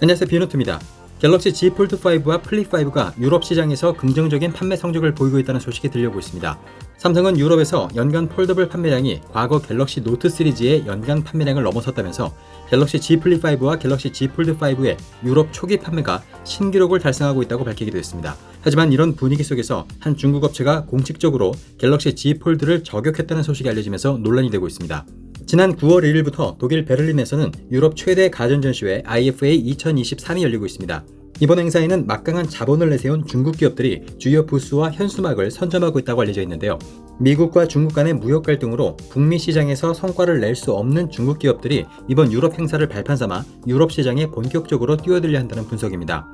안녕하세요, 비노트입니다. 갤럭시 Z 폴드 5와 플립 5가 유럽 시장에서 긍정적인 판매 성적을 보이고 있다는 소식이 들려오고 있습니다. 삼성은 유럽에서 연간 폴더블 판매량이 과거 갤럭시 노트 시리즈의 연간 판매량을 넘어섰다면서 갤럭시 Z 플립 5와 갤럭시 Z 폴드 5의 유럽 초기 판매가 신기록을 달성하고 있다고 밝히기도 했습니다. 하지만 이런 분위기 속에서 한 중국 업체가 공식적으로 갤럭시 Z 폴드를 저격했다는 소식이 알려지면서 논란이 되고 있습니다. 지난 9월 1일부터 독일 베를린에서는 유럽 최대 가전전시회 IFA 2023이 열리고 있습니다. 이번 행사에는 막강한 자본을 내세운 중국 기업들이 주요 부스와 현수막을 선점하고 있다고 알려져 있는데요. 미국과 중국 간의 무역 갈등으로 북미 시장에서 성과를 낼 수 없는 중국 기업들이 이번 유럽 행사를 발판 삼아 유럽 시장에 본격적으로 뛰어들려 한다는 분석입니다.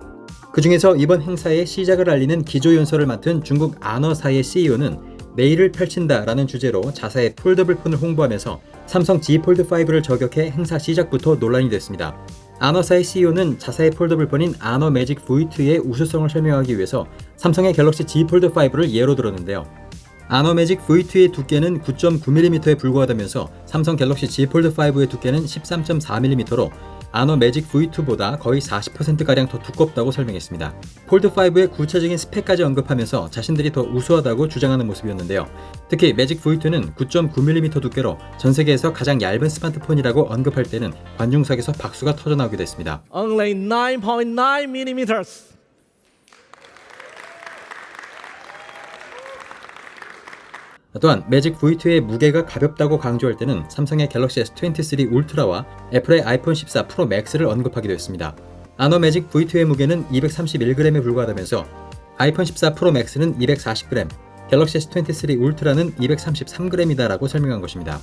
그 중에서 이번 행사의 시작을 알리는 기조연설을 맡은 중국 아너사의 CEO는 내일을 펼친다라는 주제로 자사의 폴더블 폰을 홍보하면서 삼성 Z 폴드 5를 저격해 행사 시작부터 논란이 됐습니다. 아너사의 CEO는 자사의 폴더블 폰인 아너 매직 V2의 우수성을 설명하기 위해서 삼성의 갤럭시 Z 폴드 5를 예로 들었는데요. 아너 매직 V2의 두께는 9.9mm에 불과하다면서 삼성 갤럭시 Z 폴드 5의 두께는 13.4mm로 아너 매직 V2보다 거의 40%가량 더 두껍다고 설명했습니다. 폴드 5의 구체적인 스펙까지 언급하면서 자신들이 더 우수하다고 주장하는 모습이었는데요. 특히 매직 V2는 9.9mm 두께로 전 세계에서 가장 얇은 스마트폰이라고 언급할 때는 관중석에서 박수가 터져나오기도 했습니다. Only 9.9mm. 또한 매직 V2의 무게가 가볍다고 강조할 때는 삼성의 갤럭시 S23 울트라와 애플의 아이폰 14 프로 맥스를 언급하기도 했습니다. 아너 매직 V2의 무게는 231g에 불과하다면서 아이폰 14 프로 맥스는 240g, 갤럭시 S23 울트라는 233g이다라고 설명한 것입니다.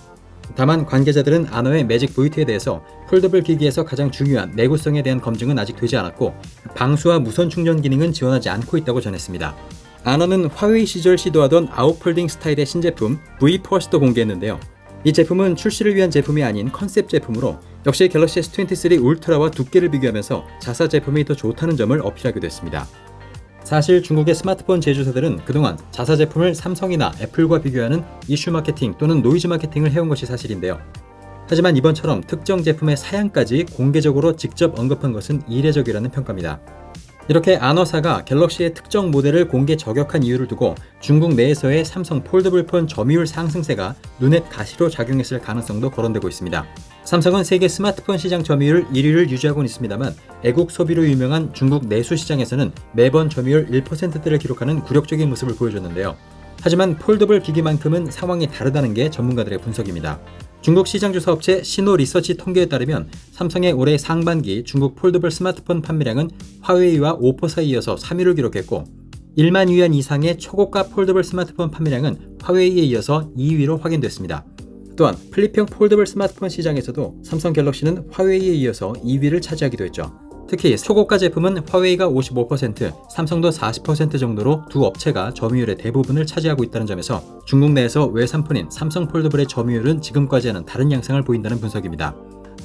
다만 관계자들은 아너의 매직 V2에 대해서 폴더블 기기에서 가장 중요한 내구성에 대한 검증은 아직 되지 않았고 방수와 무선 충전 기능은 지원하지 않고 있다고 전했습니다. 아너는 화웨이 시절 시도하던 아웃폴딩 스타일의 신제품 V4도 공개했는데요. 이 제품은 출시를 위한 제품이 아닌 컨셉 제품으로 역시 갤럭시 S23 울트라와 두께를 비교하면서 자사 제품이 더 좋다는 점을 어필하기도 했습니다. 사실 중국의 스마트폰 제조사들은 그동안 자사 제품을 삼성이나 애플과 비교하는 이슈 마케팅 또는 노이즈 마케팅을 해온 것이 사실인데요. 하지만 이번처럼 특정 제품의 사양까지 공개적으로 직접 언급한 것은 이례적이라는 평가입니다. 이렇게 아너사가 갤럭시의 특정 모델을 공개 저격한 이유를 두고 중국 내에서의 삼성 폴더블 폰 점유율 상승세가 눈엣 가시로 작용했을 가능성도 거론되고 있습니다. 삼성은 세계 스마트폰 시장 점유율 1위를 유지하고는 있습니다만 애국 소비로 유명한 중국 내수 시장에서는 매번 점유율 1%대를 기록하는 굴욕적인 모습을 보여줬는데요. 하지만 폴더블 기기만큼은 상황이 다르다는 게 전문가들의 분석입니다. 중국 시장조사 업체 시노 리서치 통계에 따르면 삼성의 올해 상반기 중국 폴더블 스마트폰 판매량은 화웨이와 오포 사이에서 3위를 기록했고 1만 위안 이상의 초고가 폴더블 스마트폰 판매량은 화웨이에 이어서 2위로 확인됐습니다. 또한 플립형 폴더블 스마트폰 시장에서도 삼성 갤럭시는 화웨이에 이어서 2위를 차지하기도 했죠. 특히 초고가 제품은 화웨이가 55%, 삼성도 40% 정도로 두 업체가 점유율의 대부분을 차지하고 있다는 점에서 중국 내에서 외산폰인 삼성 폴더블의 점유율은 지금까지와는 다른 양상을 보인다는 분석입니다.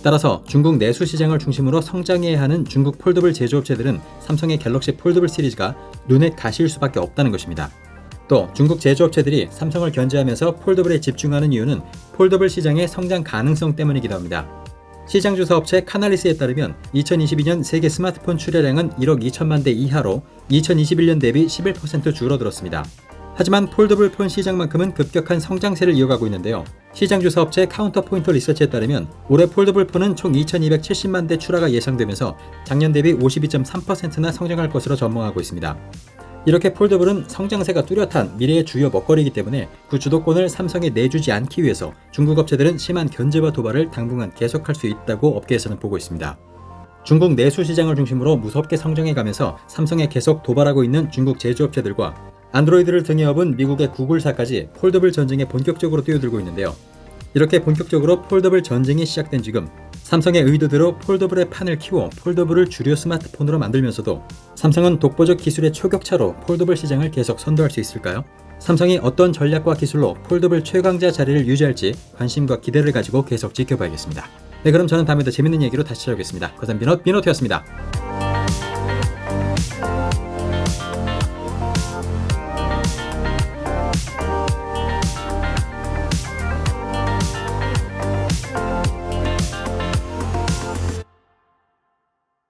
따라서 중국 내수 시장을 중심으로 성장해야 하는 중국 폴더블 제조업체들은 삼성의 갤럭시 폴더블 시리즈가 눈에 가실 수밖에 없다는 것입니다. 또 중국 제조업체들이 삼성을 견제하면서 폴더블에 집중하는 이유는 폴더블 시장의 성장 가능성 때문이기도 합니다. 시장조사 업체 카날리스에 따르면 2022년 세계 스마트폰 출하량은 1억 2천만 대 이하로 2021년 대비 11% 줄어들었습니다. 하지만 폴더블 폰 시장만큼은 급격한 성장세를 이어가고 있는데요. 시장조사 업체 카운터포인트 리서치에 따르면 올해 폴더블 폰은 총 2270만 대 출하가 예상되면서 작년 대비 52.3%나 성장할 것으로 전망하고 있습니다. 이렇게 폴더블은 성장세가 뚜렷한 미래의 주요 먹거리이기 때문에 그 주도권을 삼성에 내주지 않기 위해서 중국 업체들은 심한 견제와 도발을 당분간 계속할 수 있다고 업계에서는 보고 있습니다. 중국 내수 시장을 중심으로 무섭게 성장해가면서 삼성에 계속 도발하고 있는 중국 제조업체들과 안드로이드를 등에 업은 미국의 구글사까지 폴더블 전쟁에 본격적으로 뛰어들고 있는데요. 이렇게 본격적으로 폴더블 전쟁이 시작된 지금 삼성의 의도대로 폴더블의 판을 키워 폴더블을 주류 스마트폰으로 만들면서도 삼성은 독보적 기술의 초격차로 폴더블 시장을 계속 선도할 수 있을까요? 삼성이 어떤 전략과 기술로 폴더블 최강자 자리를 유지할지 관심과 기대를 가지고 계속 지켜봐야겠습니다. 네, 그럼 저는 다음에 더 재밌는 얘기로 다시 찾아오겠습니다. 거산 비노트였습니다.